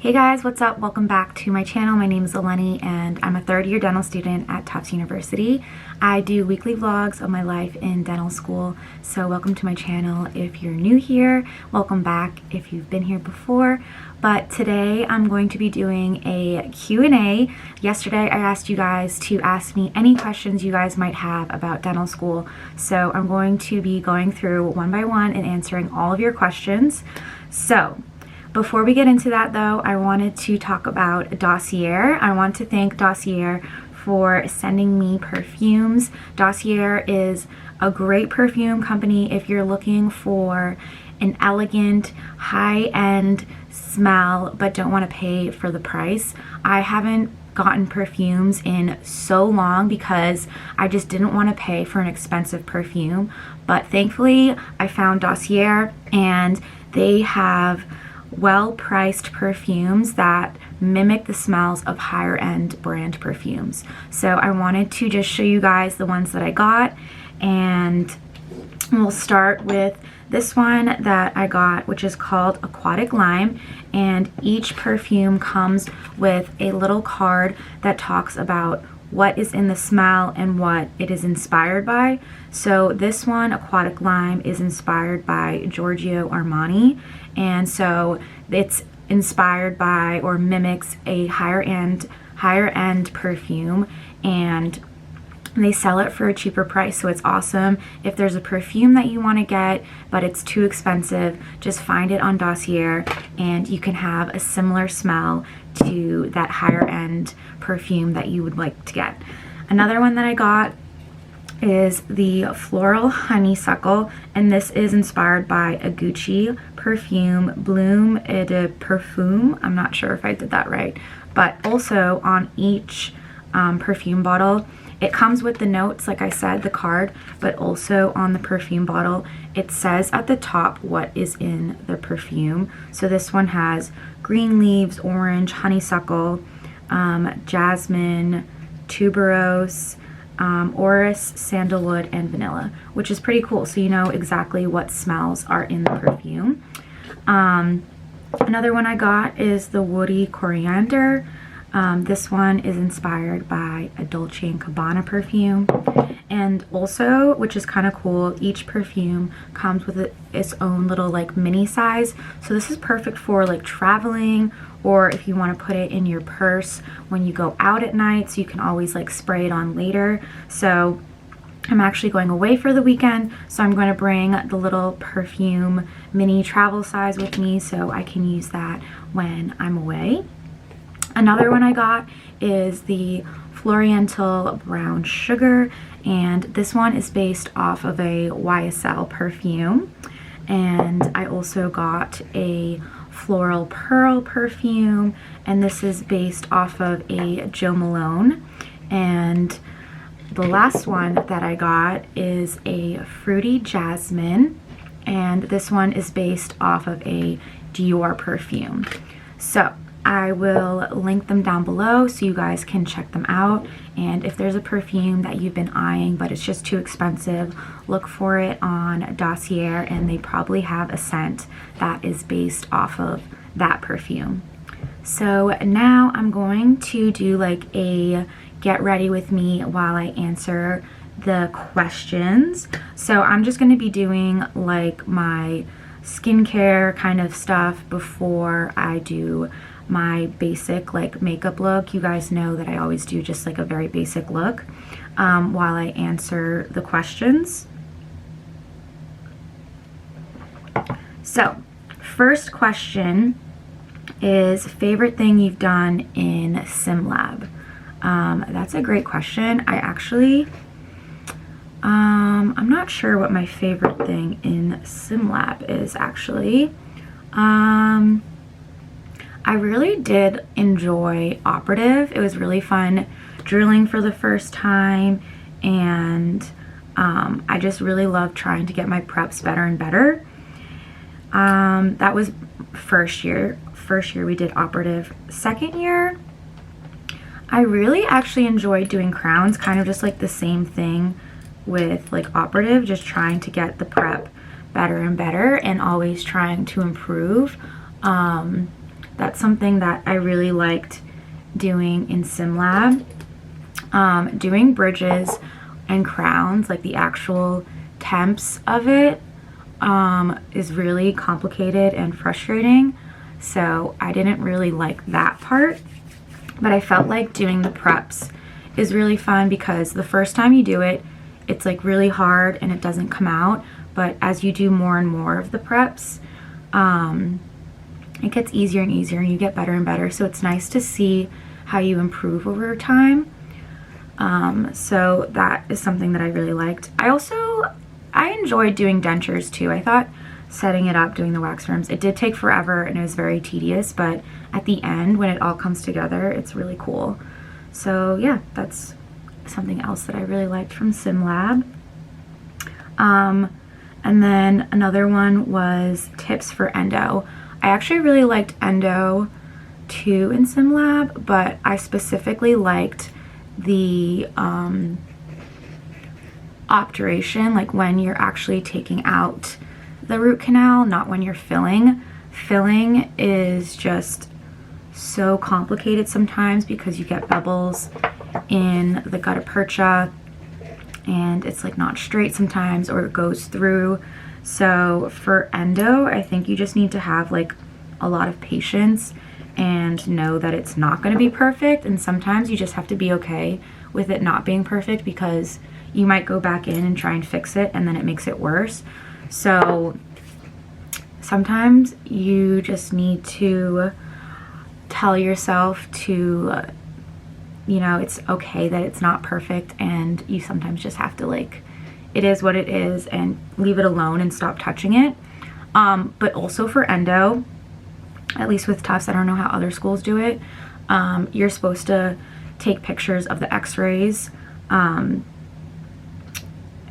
Hey guys, what's up? Welcome back to my channel. My name is Eleni and I'm a third-year dental student at Tufts University. I do weekly vlogs of my life in dental school, so welcome to my channel if you're new here. Welcome back if you've been here before. But today I'm going to be doing a Q&A. Yesterday I asked you guys to ask me any questions you guys might have about dental school, so I'm going to be going through one by one and answering all of your questions. So before we get into that though, I wanted to talk about Dossier. I want to thank Dossier for sending me perfumes. Dossier is a great perfume company if you're looking for an elegant, high-end smell but don't want to pay for the price. I haven't gotten perfumes in so long because I just didn't want to pay for an expensive perfume, but thankfully I found Dossier and they have well-priced perfumes that mimic the smells of higher-end brand perfumes. So I wanted to just show you guys the ones that I got, and we'll start with this one that I got, which is called Aquatic Lime, and each perfume comes with a little card that talks about what is in the smell and what it is inspired by. So this one, Aquatic Lime, is inspired by Giorgio Armani, and so it's inspired by or mimics a higher end perfume, and they sell it for a cheaper price, so it's awesome. If there's a perfume that you want to get but it's too expensive, just find it on Dossier and you can have a similar smell to that higher end perfume that you would like to get. Another one that I got is the Floral Honeysuckle, and this is inspired by a Gucci perfume, Bloom de Perfume. I'm not sure if I did that right, but also on each perfume bottle it comes with the notes, like I said, the card, but also on the perfume bottle it says at the top what is in the perfume. So this one has green leaves, orange, honeysuckle, jasmine, tuberose, orris, sandalwood, and vanilla, which is pretty cool, so you know exactly what smells are in the perfume. Another one I got is the Woody Coriander. This one is inspired by a Dolce & Gabbana perfume, and also, which is kind of cool, each perfume comes with its own little like mini size, so this is perfect for like traveling, or if you want to put it in your purse when you go out at night so you can always like spray it on later. So I'm actually going away for the weekend, so I'm going to bring the little perfume mini travel size with me so I can use that when I'm away. Another one I got is the Floriental Brown Sugar, and this one is based off of a YSL perfume. And I also got a Floral Pearl perfume, and this is based off of a Jo Malone. And the last one that I got is a Fruity Jasmine, and this one is based off of a Dior perfume. So I will link them down below so you guys can check them out, and if there's a perfume that you've been eyeing but it's just too expensive, look for it on Dossier, and they probably have a scent that is based off of that perfume. So now I'm going to do like a get ready with me while I answer the questions. So I'm just going to be doing like my skincare kind of stuff before I do my basic like makeup look. You guys know that I always do just like a very basic look while I answer the questions. So first question is favorite thing you've done in sim lab. That's a great question. I actually I'm not sure what my favorite thing in sim lab is actually. I really did enjoy operative. It was really fun drilling for the first time, and I just really loved trying to get my preps better and better. That was first year. First year we did operative. Second year, I really actually enjoyed doing crowns, kind of just like the same thing with like operative, just trying to get the prep better and better and always trying to improve. that's something that I really liked doing in sim lab. Doing bridges and crowns, like the actual temps of it, is really complicated and frustrating, so I didn't really like that part. But I felt like doing the preps is really fun because the first time you do it, it's like really hard and it doesn't come out, but as you do more and more of the preps, it gets easier and easier and you get better and better, so it's nice to see how you improve over time. So that is something that I really liked. I enjoyed doing dentures too. I thought setting it up, doing the wax forms, it did take forever and it was very tedious, but at the end when it all comes together, it's really cool. So yeah, that's something else that I really liked from sim lab. And then another one was tips for endo. I actually really liked endo too in sim lab, but I specifically liked the obturation, like when you're actually taking out the root canal, not when you're filling. Filling is just so complicated sometimes because you get bubbles in the gutta percha and it's like not straight sometimes, or it goes through. So for endo, I think you just need to have like a lot of patience and know that it's not going to be perfect, and sometimes you just have to be okay with it not being perfect because you might go back in and try and fix it and then it makes it worse. So sometimes you just need to tell yourself to, you know, it's okay that it's not perfect, and you sometimes just have to, like, it is what it is and leave it alone and stop touching it. But also for endo, at least with Tufts, I don't know how other schools do it, you're supposed to take pictures of the x-rays,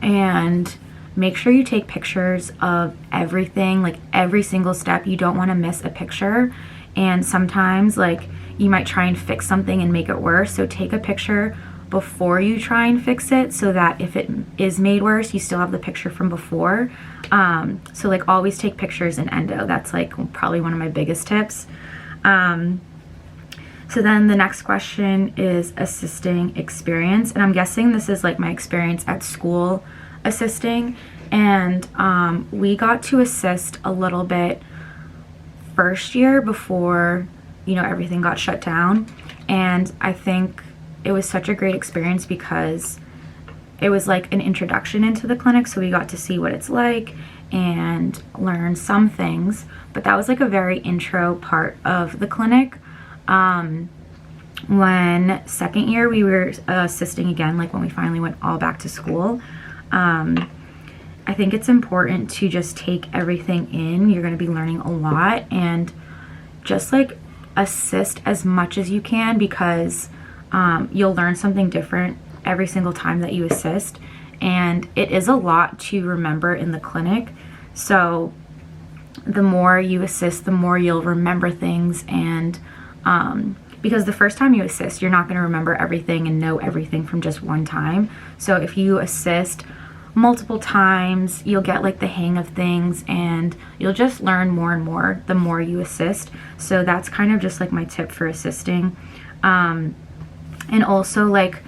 and make sure you take pictures of everything, like every single step. You don't want to miss a picture, and sometimes like you might try and fix something and make it worse, so take a picture before you try and fix it so that if it is made worse, you still have the picture from before. So like always take pictures in endo. That's like probably one of my biggest tips. So then the next question is assisting experience, and I'm guessing this is like my experience at school assisting, and we got to assist a little bit first year before, you know, everything got shut down, and I think it was such a great experience because it was like an introduction into the clinic, so we got to see what it's like and learn some things, but that was like a very intro part of the clinic. When second year we were assisting again, like when we finally went all back to school, I think it's important to just take everything in. You're going to be learning a lot, and just like assist as much as you can, because you'll learn something different every single time that you assist, and it is a lot to remember in the clinic. So the more you assist, the more you'll remember things, and because the first time you assist, you're not going to remember everything and know everything from just one time. So if you assist multiple times, you'll get like the hang of things, and you'll just learn more and more the more you assist. So that's kind of just like my tip for assisting. And also like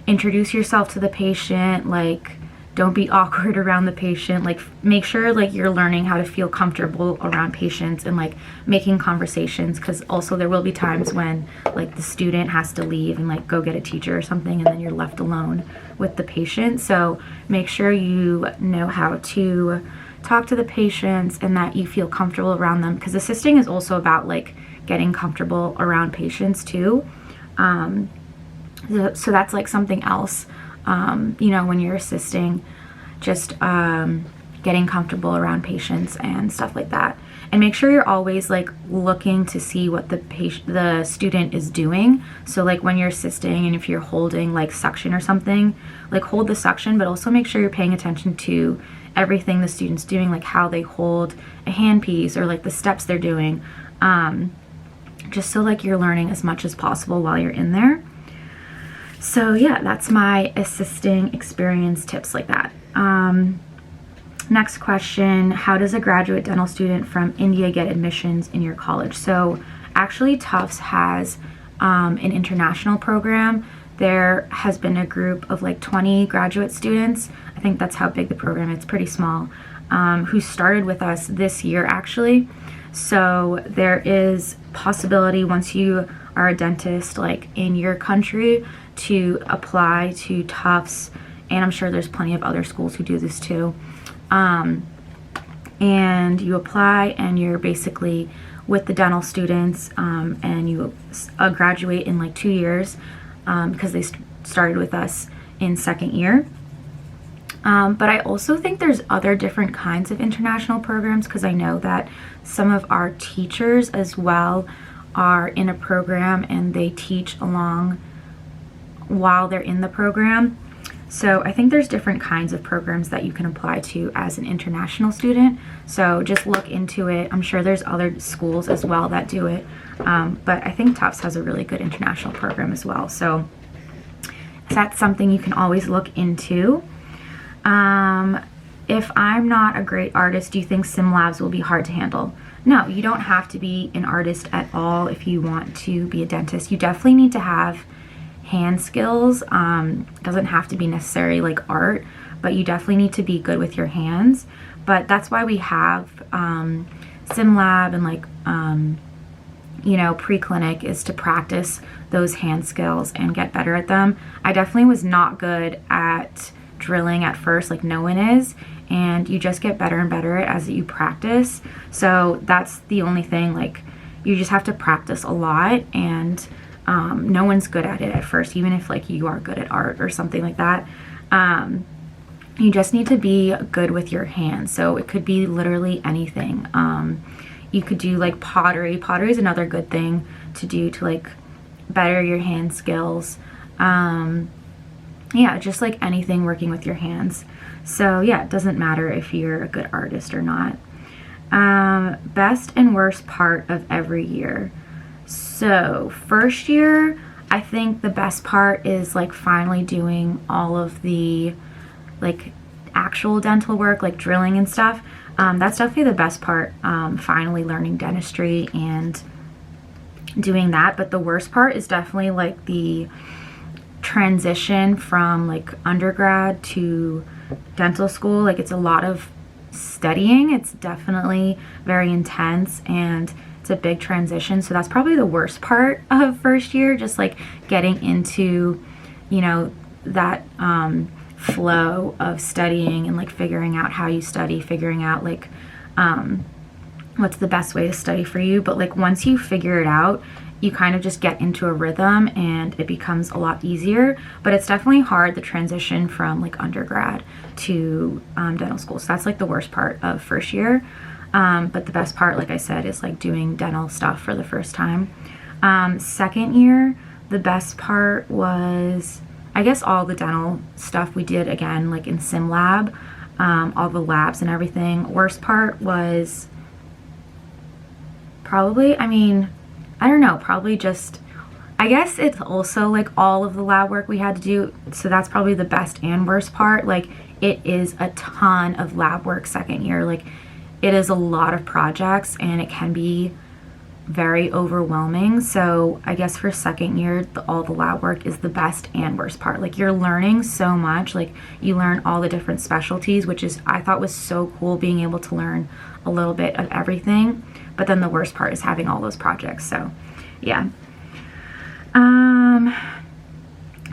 introduce yourself to the patient, like don't be awkward around the patient, like make sure like you're learning how to feel comfortable around patients and like making conversations, because also there will be times when like the student has to leave and like go get a teacher or something, and then you're left alone with the patient. So make sure you know how to talk to the patients and that you feel comfortable around them, because assisting is also about like getting comfortable around patients too. So that's like something else, you know, when you're assisting, just getting comfortable around patients and stuff like that. And make sure you're always like looking to see what the student is doing. So like when you're assisting, and if you're holding like suction or something, like hold the suction, but also make sure you're paying attention to everything the student's doing, like how they hold a handpiece or like the steps they're doing, just so like you're learning as much as possible while you're in there. So yeah, that's my assisting experience tips like that. Next question, how does a graduate dental student from India get admissions in your college? So Actually, Tufts has an international program. There has been a group of like 20 graduate students, I think that's how big the program is, it's pretty small, who started with us this year actually. So there is possibility once you are a dentist like in your country to apply to Tufts, and I'm sure there's plenty of other schools who do this too. And you apply and you're basically with the dental students, and you graduate in like 2 years, because they started with us in second year. But I also think there's other different kinds of international programs, because I know that some of our teachers as well are in a program and they teach along while they're in the program. So I think there's different kinds of programs that you can apply to as an international student. So just look into it. I'm sure there's other schools as well that do it. But I think Tufts has a really good international program as well. So that's something you can always look into. If I'm not a great artist, do you think sim labs will be hard to handle? No, you don't have to be an artist at all if you want to be a dentist. You definitely need to have hand skills. Doesn't have to be necessarily like art, but you definitely need to be good with your hands. But that's why we have sim lab and like pre-clinic, is to practice those hand skills and get better at them. I definitely was not good at drilling at first, like no one is, and you just get better and better as you practice. So that's the only thing, like you just have to practice a lot, and no one's good at it at first, even if like you are good at art or something like that. You just need to be good with your hands. So it could be literally anything. You could do like pottery. Pottery is another good thing to do to like better your hand skills. Yeah, just like anything working with your hands. So yeah, it doesn't matter if you're a good artist or not. Best and worst part of every year. So first year, I think the best part is like finally doing all of the like actual dental work, like drilling and stuff. That's definitely the best part, finally learning dentistry and doing that. But the worst part is definitely like the transition from like undergrad to dental school. Like it's a lot of studying. It's definitely very intense and it's a big transition. So that's probably the worst part of first year, just like getting into, that flow of studying and like figuring out how you study, figuring out like what's the best way to study for you. But like once you figure it out, you kind of just get into a rhythm and it becomes a lot easier. But it's definitely hard, the transition from like undergrad to dental school. So that's like the worst part of first year. But the best part, like I said, is like doing dental stuff for the first time. Second year, the best part was, I guess, all the dental stuff we did again, like in sim lab, all the labs and everything. Worst part was probably, I don't know, probably just, I guess it's also like all of the lab work we had to do. So that's probably the best and worst part. Like it is a ton of lab work second year. Like it is a lot of projects and it can be very overwhelming. So I guess for second year, all the lab work is the best and worst part. Like you're learning so much, like you learn all the different specialties, which is, I thought was so cool, being able to learn a little bit of everything. But then the worst part is having all those projects. So yeah.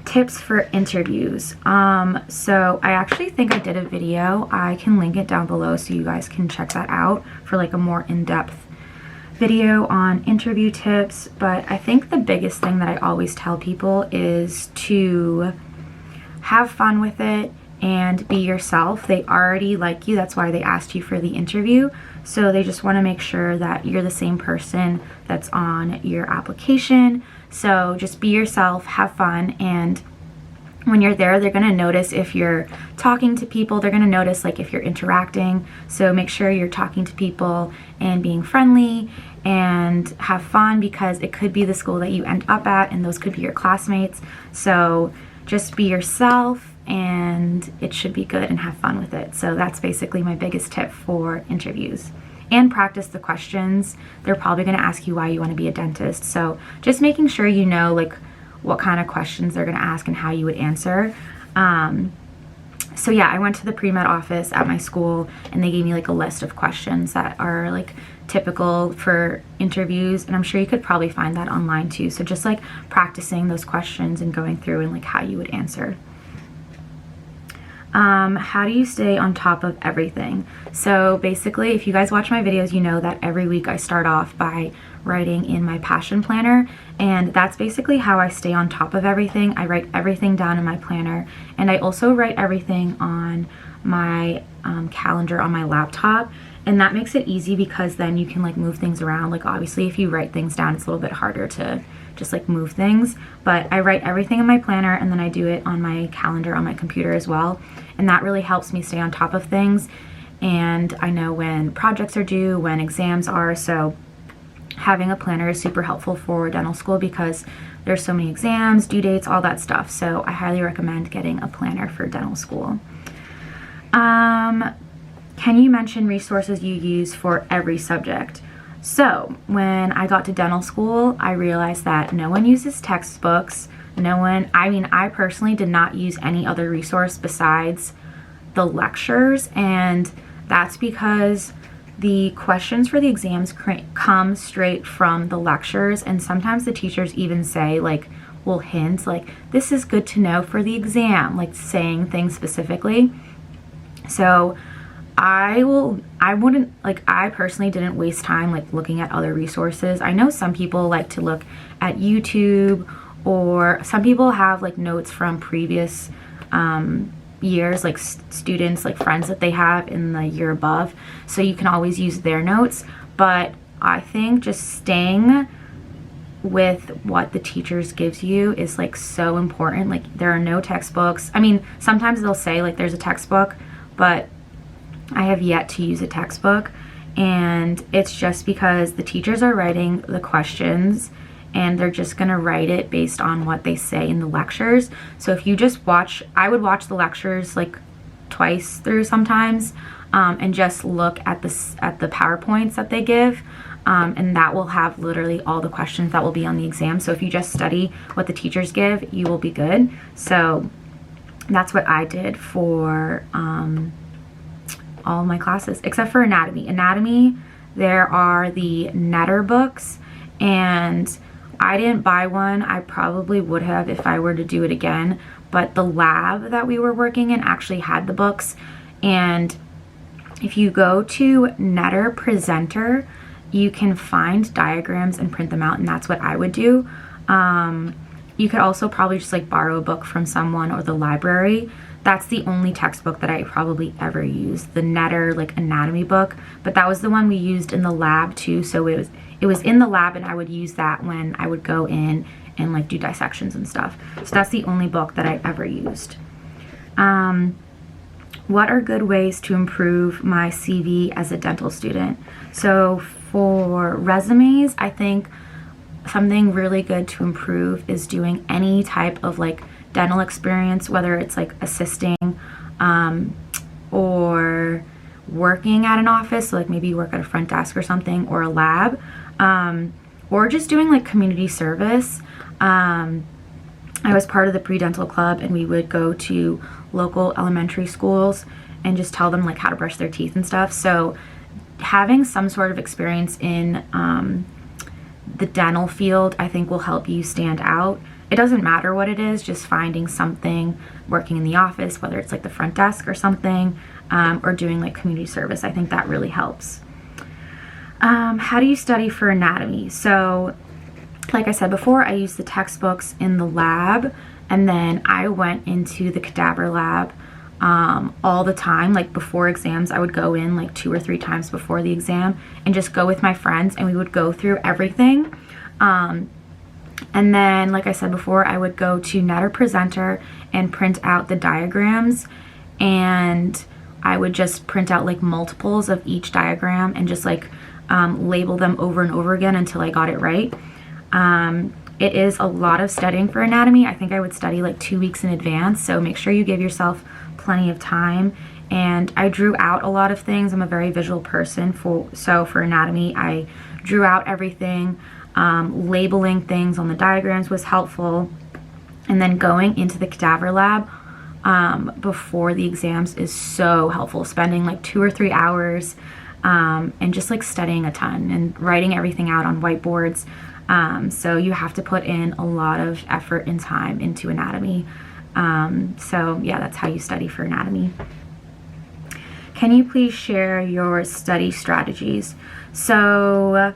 Tips for interviews. So I actually think I did a video. I can link it down below so you guys can check that out for like a more in-depth video on interview tips. But I think the biggest thing that I always tell people is to have fun with it and be yourself. They already like you, that's why they asked you for the interview. So they just want to make sure that you're the same person that's on your application. So just be yourself, have fun, and when you're there, they're going to notice if you're talking to people. They're going to notice like if you're interacting. So make sure you're talking to people and being friendly and have fun, because it could be the school that you end up at and those could be your classmates. So just be yourself and it should be good, and have fun with it. So that's basically my biggest tip for interviews. and practice the questions. They're probably going to ask you why you want to be a dentist. So just making sure you know like what kind of questions they're going to ask and how you would answer. So yeah, I went to the pre-med office at my school and they gave me like a list of questions that are like typical for interviews, and I'm sure you could probably find that online too. So just like practicing those questions and going through and like how you would answer. How do you stay on top of everything? So basically, if you guys watch my videos, you know that every week I start off by writing in my passion planner, and that's basically how I stay on top of everything. I write everything down in my planner, and I also write everything on my calendar on my laptop, and that makes it easy because then you can like move things around. Like obviously if you write things down, it's a little bit harder to just like move things, but I write everything in my planner and then I do it on my calendar on my computer as well, and that really helps me stay on top of things. And I know when projects are due, when exams are, so having a planner is super helpful for dental school because there's so many exams, due dates, all that stuff. So I highly recommend getting a planner for dental school. Can you mention resources you use for every subject? So when I got to dental school, I realized that no one uses textbooks. I personally did not use any other resource besides the lectures, and that's because the questions for the exams come straight from the lectures, and sometimes the teachers even say like, will hint like, this is good to know for the exam, like saying things specifically. So I personally didn't waste time like looking at other resources. I know some people like to look at YouTube, or some people have like notes from previous years, like students, like friends that they have in the year above, so you can always use their notes. But I think just staying with what the teachers gives you is like so important. Like there are no textbooks. I mean, sometimes they'll say like there's a textbook, but I have yet to use a textbook, and it's just because the teachers are writing the questions and they're just gonna write it based on what they say in the lectures. So if you just I would watch the lectures like twice through sometimes, and just look at the PowerPoints that they give, and that will have literally all the questions that will be on the exam. So if you just study what the teachers give, you will be good. So that's what I did for all my classes, except for anatomy. Anatomy, there are the Netter books, and I didn't buy one. I probably would have if I were to do it again, but the lab that we were working in actually had the books. And if you go to Netter Presenter, you can find diagrams and print them out, and that's what I would do. You could also probably just like borrow a book from someone or the library. That's the only textbook that I probably ever used, the Netter like anatomy book, but that was the one we used in the lab too. So it was in the lab, and I would use that when I would go in and like do dissections and stuff. So that's the only book that I ever used. What are good ways to improve my CV as a dental student? So for resumes, I think something really good to improve is doing any type of like dental experience, whether it's like assisting or working at an office, so like maybe you work at a front desk or something, or a lab, or just doing like community service. I was part of the pre-dental club, and we would go to local elementary schools and just tell them like how to brush their teeth and stuff. So having some sort of experience in the dental field, I think will help you stand out. It doesn't matter what it is, just finding something, working in the office, whether it's like the front desk or something, or doing like community service. I think that really helps. How do you study for anatomy? So like I said before, I used the textbooks in the lab, and then I went into the cadaver lab all the time. Like before exams, I would go in like 2 or 3 times before the exam and just go with my friends, and we would go through everything. And then, like I said before, I would go to Netter Presenter and print out the diagrams, and I would just print out like multiples of each diagram and just like label them over and over again until I got it right. It is a lot of studying for anatomy. I think I would study like 2 weeks in advance, so make sure you give yourself plenty of time and I drew out a lot of things. I'm a very visual person, so for anatomy I drew out everything. Labeling things on the diagrams was helpful, and then going into the cadaver lab before the exams is so helpful, spending like 2 or 3 hours and just like studying a ton and writing everything out on whiteboards. So you have to put in a lot of effort and time into anatomy. So yeah, that's how you study for anatomy. Can you please share your study strategies? So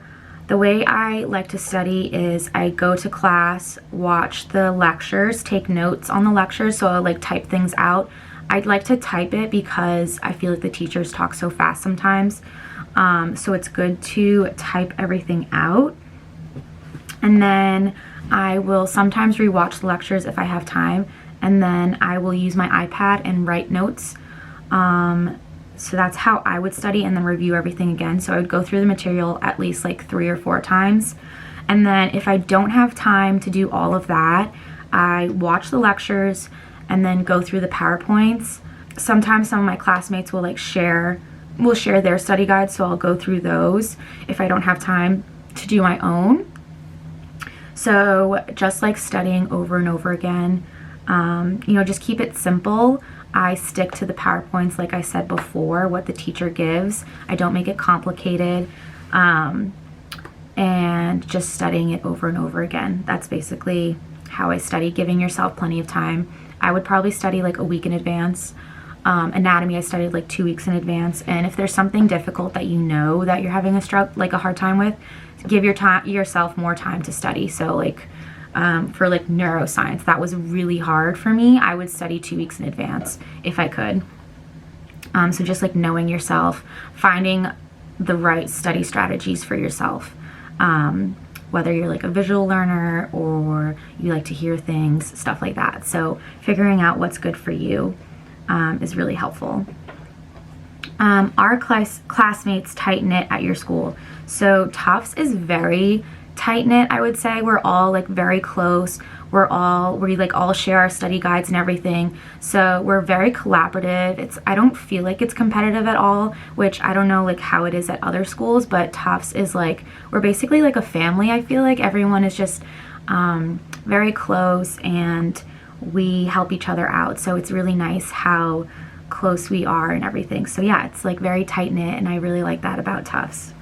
the way I like to study is I go to class, watch the lectures, take notes on the lectures, so I like type things out. I'd like to type it because I feel like the teachers talk so fast sometimes. So it's good to type everything out. And then I will sometimes rewatch the lectures if I have time, and then I will use my iPad and write notes. So that's how I would study, and then review everything again. So I would go through the material at least like 3 or 4 times. And then if I don't have time to do all of that, I watch the lectures and then go through the PowerPoints. Sometimes some of my classmates will share their study guides, so I'll go through those if I don't have time to do my own. So just like studying over and over again, just keep it simple. I stick to the PowerPoints, like I said before, what the teacher gives. I don't make it complicated, and just studying it over and over again. That's basically how I study, giving yourself plenty of time. I would probably study like a week in advance. Anatomy, I studied like 2 weeks in advance. And if there's something difficult that you know that you're having a hard time with, give yourself more time to study. So for neuroscience, that was really hard for me. I would study 2 weeks in advance if I could. So just knowing yourself, finding the right study strategies for yourself, whether you're a visual learner or you like to hear things, stuff like that. So figuring out what's good for you is really helpful. Are classmates tight-knit at your school? So Tufts is very tight-knit, I would say. We're all very close. We all share our study guides and everything. So we're very collaborative. I don't feel like it's competitive at all, which I don't know how it is at other schools, but Tufts is we're basically a family. I feel like everyone is just very close, and we help each other out. So it's really nice how close we are and everything. So yeah, it's very tight-knit, and I really like that about Tufts.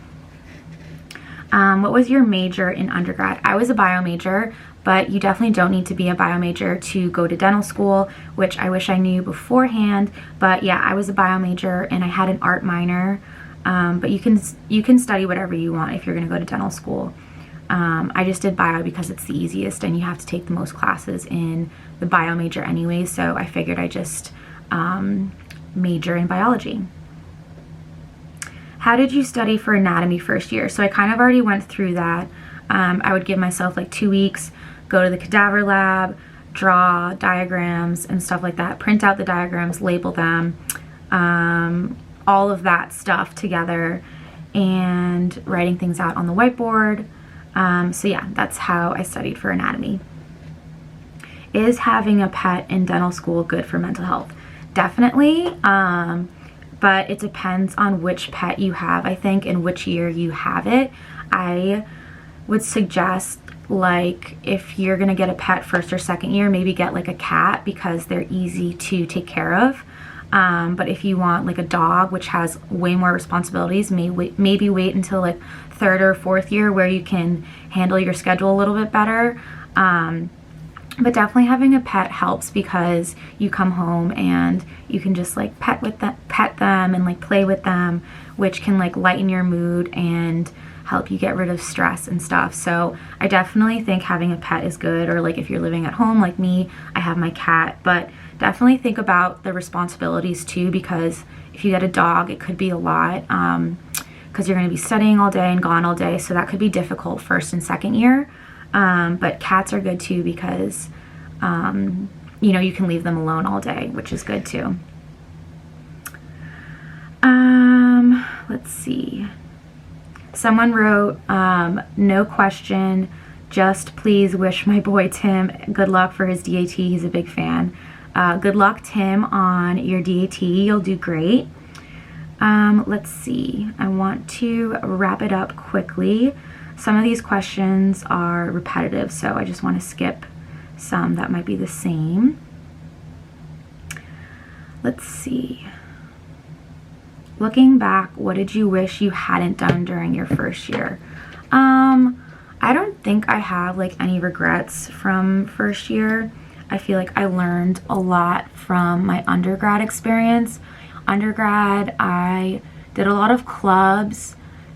What was your major in undergrad? I was a bio major, but you definitely don't need to be a bio major to go to dental school, which I wish I knew beforehand. But yeah, I was a bio major, and I had an art minor. But you can study whatever you want if you're going to go to dental school. I just did bio because it's the easiest, and you have to take the most classes in the bio major anyway, so I figured I just major in biology. How did you study for anatomy first year? So I kind of already went through that. I would give myself 2 weeks, go to the cadaver lab, draw diagrams and stuff like that, print out the diagrams, label them, all of that stuff together, and writing things out on the whiteboard. So yeah, that's how I studied for anatomy. Is having a pet in dental school good for mental health? Definitely, but it depends on which pet you have, I think, and which year you have it. I would suggest if you're gonna get a pet first or second year, maybe get a cat, because they're easy to take care of. But if you want a dog, which has way more responsibilities, maybe wait until third or fourth year, where you can handle your schedule a little bit better. But definitely having a pet helps, because you come home and you can just pet them and play with them, which can lighten your mood and help you get rid of stress and stuff. So I definitely think having a pet is good. Or if you're living at home like me, I have my cat. But definitely think about the responsibilities too, because if you get a dog, it could be a lot, because you're going to be studying all day and gone all day, so that could be difficult first and second year. But cats are good too, because you can leave them alone all day, which is good too. Let's see. Someone wrote, no question, just please wish my boy Tim good luck for his DAT. He's a big fan. Good luck, Tim, on your DAT. You'll do great. Let's see. I want to wrap it up quickly. Some of these questions are repetitive, so I just want to skip some that might be the same. Let's see. Looking back, what did you wish you hadn't done during your first year? I don't think I have like any regrets from first year. I feel like I learned a lot from my undergrad experience. Undergrad, I did a lot of clubs,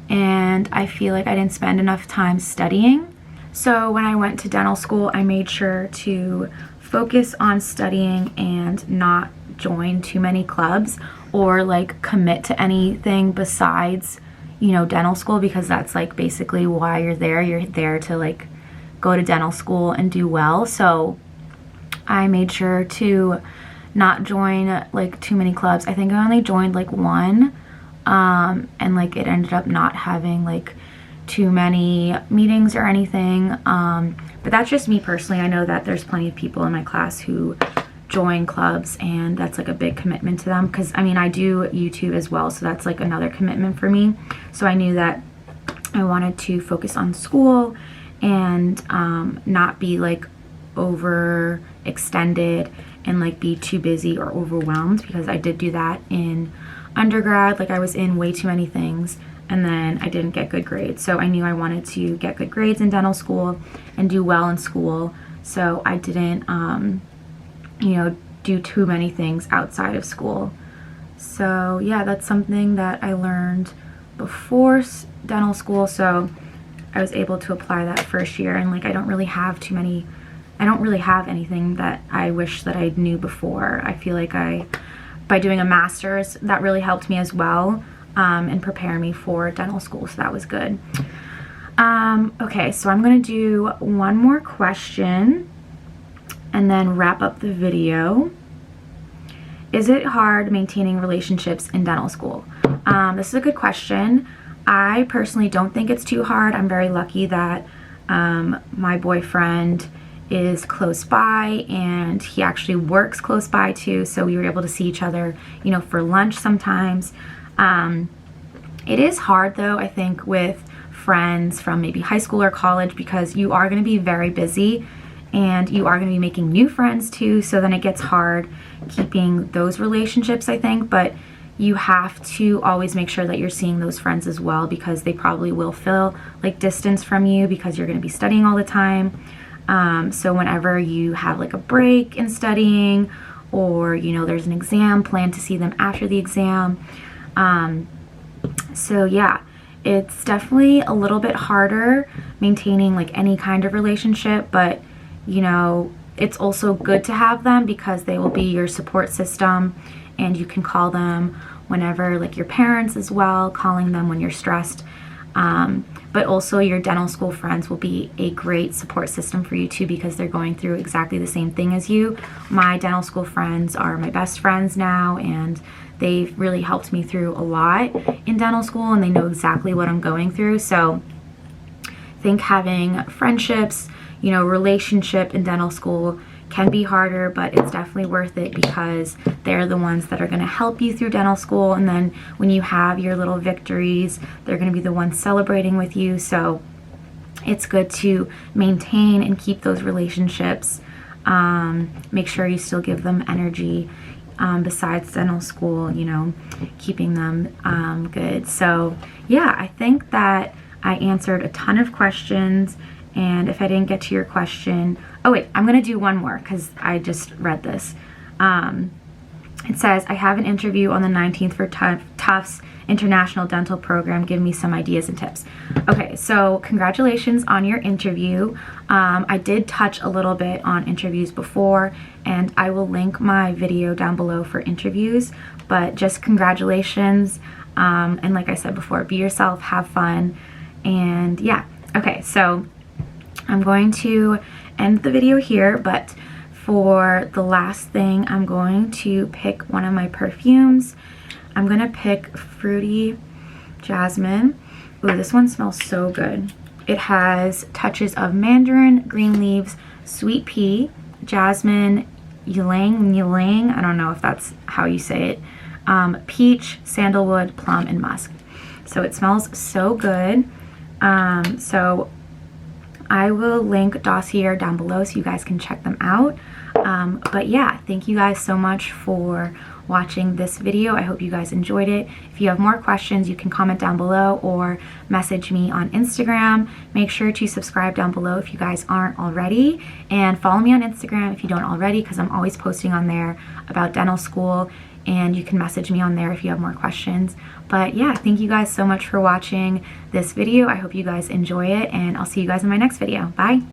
and I feel like I didn't spend enough time studying. So when I went to dental school, I made sure to focus on studying and not join too many clubs or like commit to anything besides, you know, dental school, because that's like basically why you're there. You're there to like go to dental school and do well. So I made sure to not join like too many clubs. I think I only joined like one, and like it ended up not having like too many meetings or anything. But that's just me personally. I know that there's plenty of people in my class who join clubs, and that's like a big commitment to them, because I mean I do YouTube as well, so that's like another commitment for me. So I knew that I wanted to focus on school and not be like overextended and like be too busy or overwhelmed, because I did do that in undergrad. Like I was in way too many things and then I didn't get good grades. So I knew I wanted to get good grades in dental school and do well in school, so I didn't you know, do too many things outside of school. So yeah, that's something that I learned before dental school, so I was able to apply that first year. And like I don't really have anything that I wish that I knew before. I feel like by doing a master's, that really helped me as well, and prepare me for dental school, so that was good. Okay, so I'm gonna do one more question and then wrap up the video. Is it hard maintaining relationships in dental school? This is a good question. I personally don't think it's too hard. I'm very lucky that my boyfriend is close by, and he actually works close by too, so we were able to see each other, you know, for lunch sometimes. It is hard though, I think, with friends from maybe high school or college, because you are going to be very busy and you are going to be making new friends too, so then it gets hard keeping those relationships, I think. But you have to always make sure that you're seeing those friends as well, because they probably will feel like distance from you because you're going to be studying all the time. So whenever you have like a break in studying, or you know there's an exam, plan to see them after the exam. So yeah, it's definitely a little bit harder maintaining like any kind of relationship, but you know, it's also good to have them because they will be your support system, and you can call them whenever, like your parents as well, calling them when you're stressed. But also your dental school friends will be a great support system for you too, because they're going through exactly the same thing as you. My dental school friends are my best friends now, and they've really helped me through a lot in dental school, and they know exactly what I'm going through. So I think having friendships, you know, relationship in dental school can be harder, but it's definitely worth it, because they're the ones that are going to help you through dental school. And then when you have your little victories, they're going to be the ones celebrating with you. So it's good to maintain and keep those relationships. Make sure you still give them energy besides dental school, you know, keeping them good. So yeah, I think that I answered a ton of questions. And if I didn't get to your question, oh wait, I'm gonna do one more because I just read this. It says, I have an interview on the 19th for Tufts International Dental Program. Give me some ideas and tips. Okay, so congratulations on your interview. I did touch a little bit on interviews before, and I will link my video down below for interviews, but just congratulations. And like I said before, be yourself, have fun, and yeah. Okay, so I'm going to end the video here, but for the last thing, I'm going to pick one of my perfumes. I'm gonna pick Fruity Jasmine. Ooh, this one smells so good. It has touches of mandarin, green leaves, sweet pea, jasmine, ylang, I don't know if that's how you say it, peach, sandalwood, plum, and musk. So it smells so good. So I will link Dossier down below so you guys can check them out. But yeah, thank you guys so much for watching this video. I hope you guys enjoyed it. If you have more questions, you can comment down below or message me on Instagram. Make sure to subscribe down below if you guys aren't already, and follow me on Instagram if you don't already, because I'm always posting on there about dental school, and you can message me on there if you have more questions. But yeah, thank you guys so much for watching this video. I hope you guys enjoy it, and I'll see you guys in my next video. Bye.